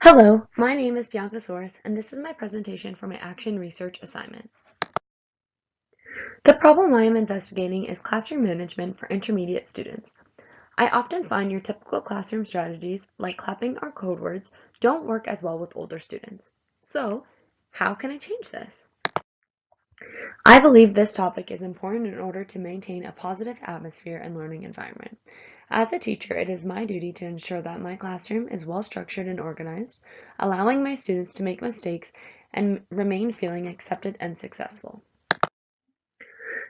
Hello, my name is BSoares, and this is my presentation for my action research assignment. The problem I am investigating is classroom management for intermediate students. I often find your typical classroom strategies, like clapping or code words, don't work as well with older students. So, how can I change this? I believe this topic is important in order to maintain a positive atmosphere and learning environment. As a teacher, it is my duty to ensure that my classroom is well structured and organized, allowing my students to make mistakes and remain feeling accepted and successful.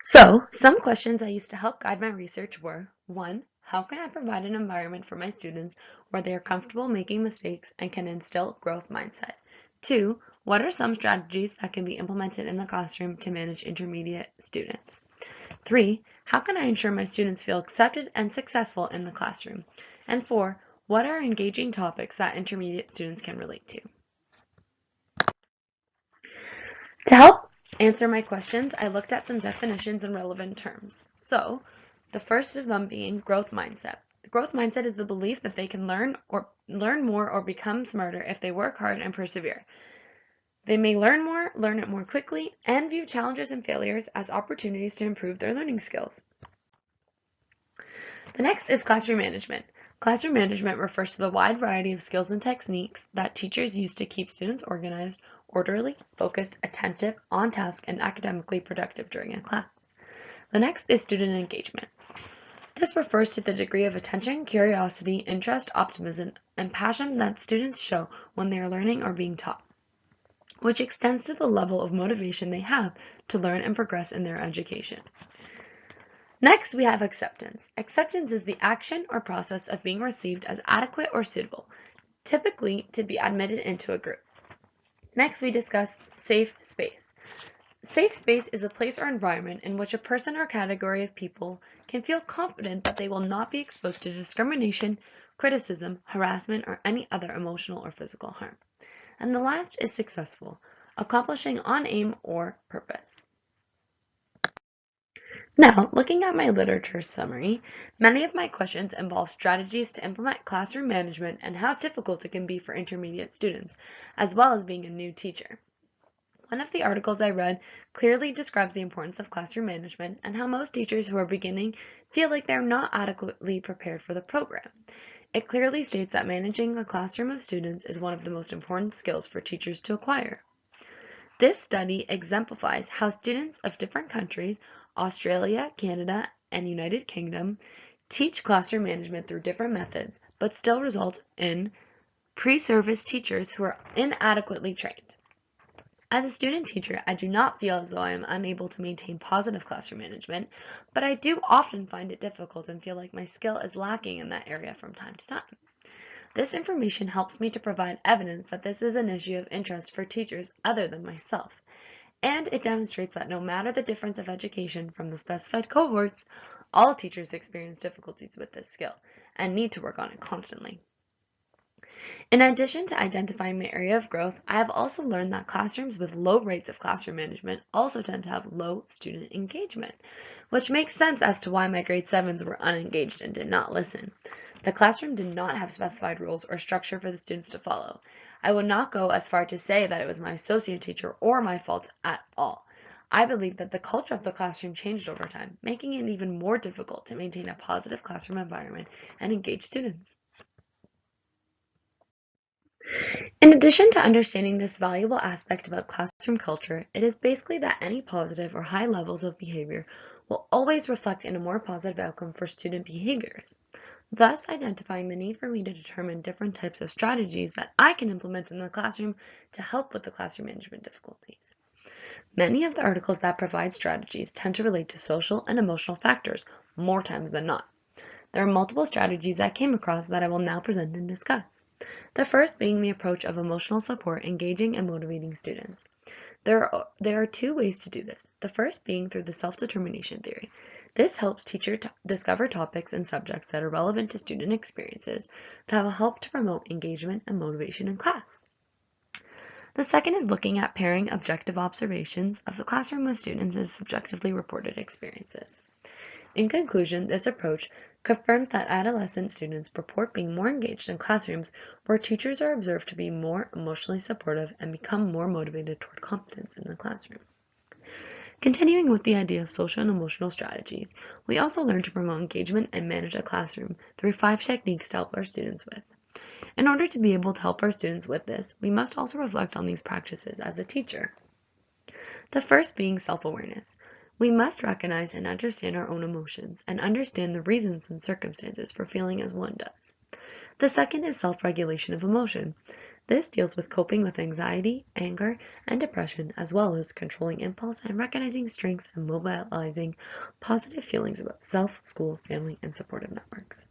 So, some questions I used to help guide my research were: 1. How can I provide an environment for my students where they are comfortable making mistakes and can instill growth mindset? 2. What are some strategies that can be implemented in the classroom to manage intermediate students? 3. How can I ensure my students feel accepted and successful in the classroom? And 4. What are engaging topics that intermediate students can relate to? To help answer my questions, I looked at some definitions and relevant terms. So, the first of them being growth mindset. The growth mindset is the belief that they can learn more or become smarter if they work hard and persevere. They may learn more, learn it more quickly, and view challenges and failures as opportunities to improve their learning skills. The next is classroom management. Classroom management refers to the wide variety of skills and techniques that teachers use to keep students organized, orderly, focused, attentive, on task, and academically productive during a class. The next is student engagement. This refers to the degree of attention, curiosity, interest, optimism, and passion that students show when they are learning or being taught, which extends to the level of motivation they have to learn and progress in their education. Next, we have acceptance. Acceptance is the action or process of being received as adequate or suitable, typically to be admitted into a group. Next, we discuss safe space. Safe space is a place or environment in which a person or category of people can feel confident that they will not be exposed to discrimination, criticism, harassment, or any other emotional or physical harm. And the last is successful, accomplishing on aim or purpose. Now, looking at my literature summary, many of my questions involve strategies to implement classroom management and how difficult it can be for intermediate students, as well as being a new teacher. One of the articles I read clearly describes the importance of classroom management and how most teachers who are beginning feel like they're not adequately prepared for the program. It clearly states that managing a classroom of students is one of the most important skills for teachers to acquire. This study exemplifies how students of different countries, Australia, Canada, and United Kingdom, teach classroom management through different methods, but still result in pre-service teachers who are inadequately trained. As a student teacher, I do not feel as though I am unable to maintain positive classroom management, but I do often find it difficult and feel like my skill is lacking in that area from time to time. This information helps me to provide evidence that this is an issue of interest for teachers other than myself, and it demonstrates that no matter the difference of education from the specified cohorts, all teachers experience difficulties with this skill and need to work on it constantly. In addition to identifying my area of growth, I have also learned that classrooms with low rates of classroom management also tend to have low student engagement, which makes sense as to why my grade 7s were unengaged and did not listen. The classroom did not have specified rules or structure for the students to follow. I would not go as far to say that it was my associate teacher or my fault at all. I believe that the culture of the classroom changed over time, making it even more difficult to maintain a positive classroom environment and engage students. In addition to understanding this valuable aspect about classroom culture, it is basically that any positive or high levels of behavior will always reflect in a more positive outcome for student behaviors, thus identifying the need for me to determine different types of strategies that I can implement in the classroom to help with the classroom management difficulties. Many of the articles that provide strategies tend to relate to social and emotional factors more times than not. There are multiple strategies I came across that I will now present and discuss. The first being the approach of emotional support, engaging and motivating students. There are two ways to do this. The first being through the self-determination theory. This helps teachers discover topics and subjects that are relevant to student experiences that will help to promote engagement and motivation in class. The second is looking at pairing objective observations of the classroom with students' subjectively reported experiences. In conclusion, this approach confirms that adolescent students report being more engaged in classrooms where teachers are observed to be more emotionally supportive and become more motivated toward competence in the classroom. Continuing with the idea of social and emotional strategies, we also learn to promote engagement and manage a classroom through 5 techniques to help our students with. In order to be able to help our students with this, we must also reflect on these practices as a teacher. The first being self-awareness. We must recognize and understand our own emotions and understand the reasons and circumstances for feeling as one does. The second is self-regulation of emotion. This deals with coping with anxiety, anger, and depression, as well as controlling impulse and recognizing strengths and mobilizing positive feelings about self, school, family, and supportive networks.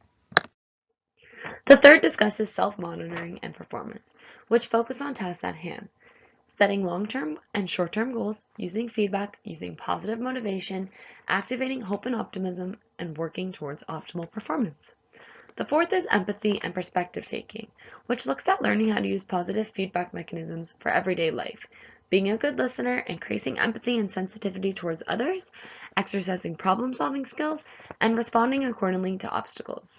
The third discusses self-monitoring and performance, which focus on tasks at hand, setting long-term and short-term goals, using feedback, using positive motivation, activating hope and optimism, and working towards optimal performance. The fourth is empathy and perspective taking, which looks at learning how to use positive feedback mechanisms for everyday life, being a good listener, increasing empathy and sensitivity towards others, exercising problem-solving skills, and responding accordingly to obstacles.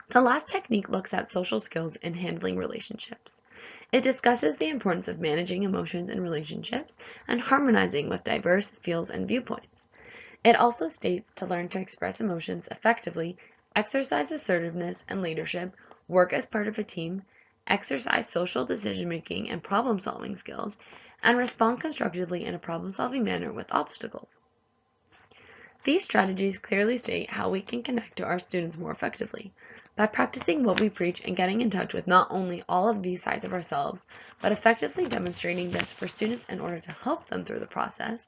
The last technique looks at social skills and handling relationships. It discusses the importance of managing emotions in relationships and harmonizing with diverse feels and viewpoints. It also states to learn to express emotions effectively, exercise assertiveness and leadership, work as part of a team, exercise social decision-making and problem-solving skills, and respond constructively in a problem-solving manner with obstacles. These strategies clearly state how we can connect to our students more effectively. By practicing what we preach and getting in touch with not only all of these sides of ourselves, but effectively demonstrating this for students in order to help them through the process,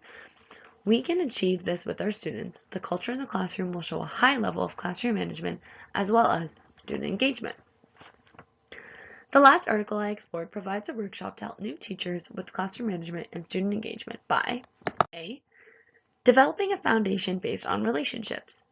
we can achieve this with our students. The culture in the classroom will show a high level of classroom management as well as student engagement. The last article I explored provides a workshop to help new teachers with classroom management and student engagement by A. Developing a foundation based on relationships.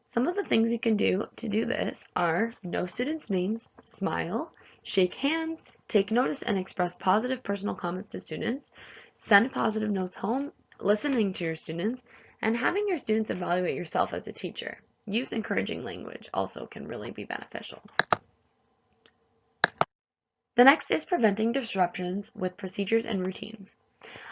Some of the things you can do to do this are know students' names, smile, shake hands, take notice and express positive personal comments to students, send positive notes home, listening to your students, and having your students evaluate yourself as a teacher. Use encouraging language also can really be beneficial. The next is preventing disruptions with procedures and routines.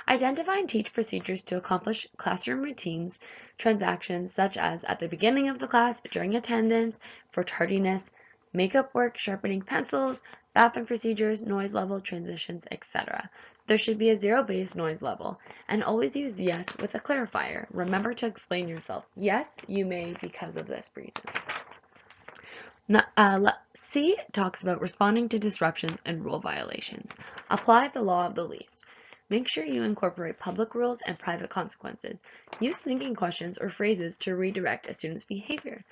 Identify and teach procedures to accomplish classroom routines, transactions such as at the beginning of the class, during attendance, for tardiness, makeup work, sharpening pencils, bathroom procedures, noise level, transitions, etc. There should be a zero-based noise level, and always use yes with a clarifier. Remember to explain yourself. Yes, you may because of this reason. C talks about responding to disruptions and rule violations. Apply the law of the least. Make sure you incorporate public rules and private consequences. Use thinking questions or phrases to redirect a student's behavior.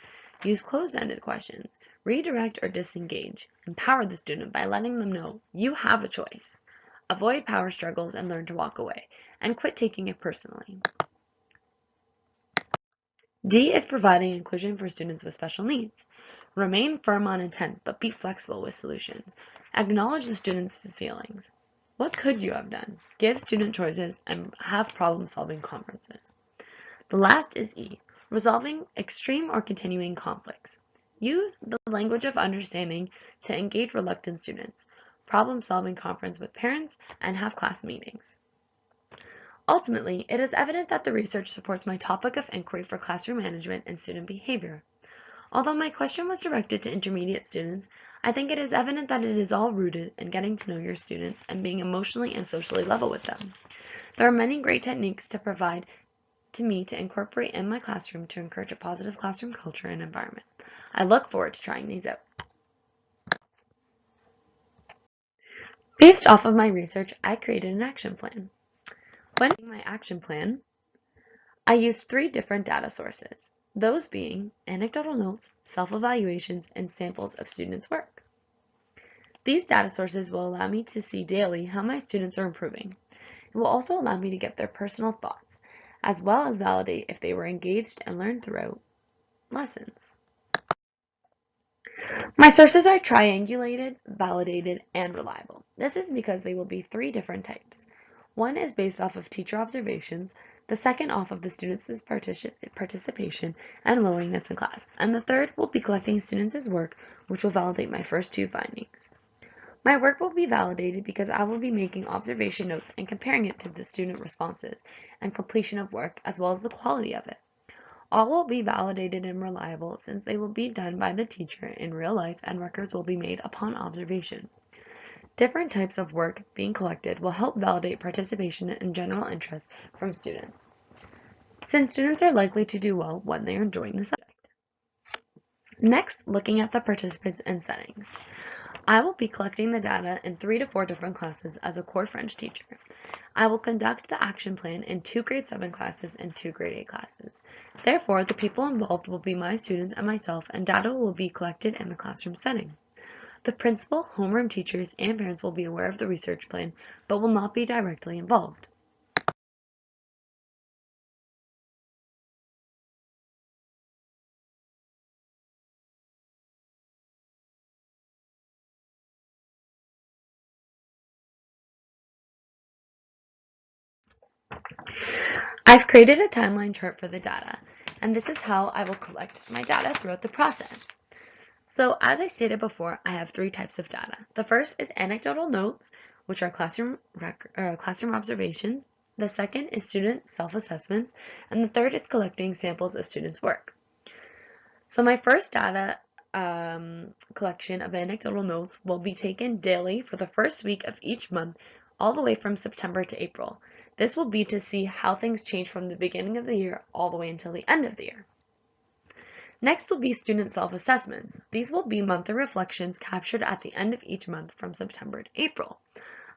Use closed-ended questions. Redirect or disengage. Empower the student by letting them know you have a choice. Avoid power struggles and learn to walk away. And quit taking it personally. D is providing inclusion for students with special needs. Remain firm on intent, but be flexible with solutions. Acknowledge the students' feelings. What could you have done? Give student choices and have problem-solving conferences. The last is E, resolving extreme or continuing conflicts. Use the language of understanding to engage reluctant students. Problem-solving conference with parents and have class meetings. Ultimately, it is evident that the research supports my topic of inquiry for classroom management and student behavior. Although my question was directed to intermediate students, I think it is evident that it is all rooted in getting to know your students and being emotionally and socially level with them. There are many great techniques to provide to me to incorporate in my classroom to encourage a positive classroom culture and environment. I look forward to trying these out. Based off of my research, I created an action plan. When making my action plan, I used 3 different data sources, those being anecdotal notes, self-evaluations, and samples of students' work. These data sources will allow me to see daily how my students are improving. It will also allow me to get their personal thoughts, as well as validate if they were engaged and learned throughout lessons. My sources are triangulated, validated, and reliable. This is because they will be 3 different types. One is based off of teacher observations, the second off of the students' participation and willingness in class, and the third will be collecting students' work, which will validate my first two findings. My work will be validated because I will be making observation notes and comparing it to the student responses and completion of work, as well as the quality of it. All will be validated and reliable since they will be done by the teacher in real life and records will be made upon observation. Different types of work being collected will help validate participation and general interest from students, since students are likely to do well when they are enjoying the subject. Next, looking at the participants and settings. I will be collecting the data in 3 to 4 different classes as a core French teacher. I will conduct the action plan in 2 grade 7 classes and 2 grade 8 classes. Therefore, the people involved will be my students and myself, and data will be collected in the classroom setting. The principal, homeroom teachers, and parents will be aware of the research plan, but will not be directly involved. I've created a timeline chart for the data, and this is how I will collect my data throughout the process. So as I stated before, I have 3 types of data. The first is anecdotal notes, which are classroom observations. The second is student self-assessments, and the third is collecting samples of students' work. So my first data collection of anecdotal notes will be taken daily for the first week of each month, all the way from September to April. This will be to see how things change from the beginning of the year all the way until the end of the year. Next will be student self-assessments. These will be monthly reflections captured at the end of each month from September to April.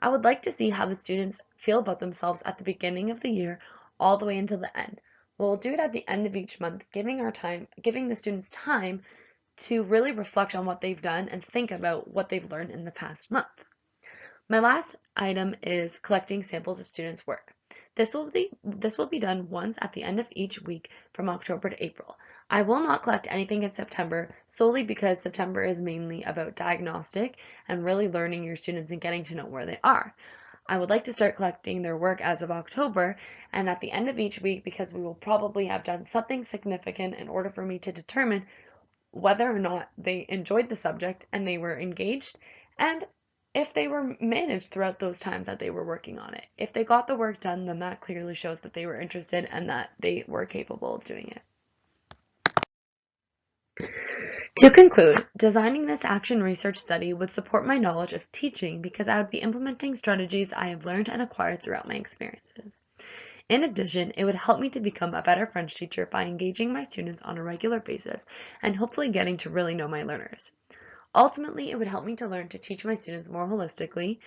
I would like to see how the students feel about themselves at the beginning of the year all the way until the end. We'll do it at the end of each month, giving the students time to really reflect on what they've done and think about what they've learned in the past month. My last item is collecting samples of students' work. This will be done once at the end of each week from October to April. I will not collect anything in September solely because September is mainly about diagnostic and really learning your students and getting to know where they are. I would like to start collecting their work as of October and at the end of each week because we will probably have done something significant in order for me to determine whether or not they enjoyed the subject and they were engaged, and if they were managed throughout those times that they were working on it. If they got the work done, then that clearly shows that they were interested and that they were capable of doing it. To conclude, designing this action research study would support my knowledge of teaching because I would be implementing strategies I have learned and acquired throughout my experiences. In addition, it would help me to become a better French teacher by engaging my students on a regular basis and hopefully getting to really know my learners. Ultimately, it would help me to learn to teach my students more holistically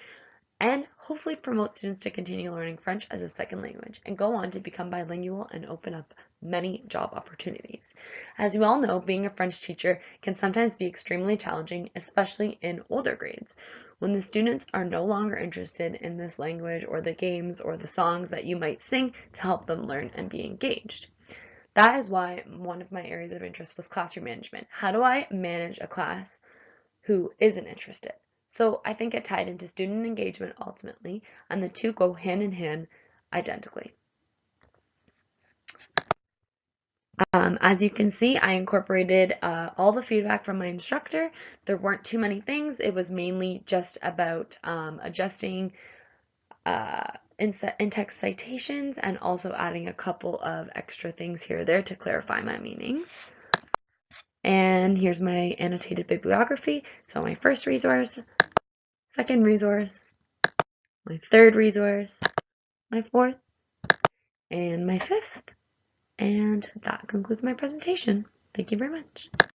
and hopefully promote students to continue learning French as a second language and go on to become bilingual and open up many job opportunities. As you all know, being a French teacher can sometimes be extremely challenging, especially in older grades, when the students are no longer interested in this language or the games or the songs that you might sing to help them learn and be engaged. That is why one of my areas of interest was classroom management. How do I manage a class who isn't interested? So I think it tied into student engagement ultimately, and the two go hand in hand identically. As you can see, I incorporated all the feedback from my instructor. There weren't too many things. It was mainly just about adjusting in-text citations and also adding a couple of extra things here or there to clarify my meanings. And here's my annotated bibliography. So my first resource, second resource, my third resource, my fourth, and my fifth. And that concludes my presentation. Thank you very much.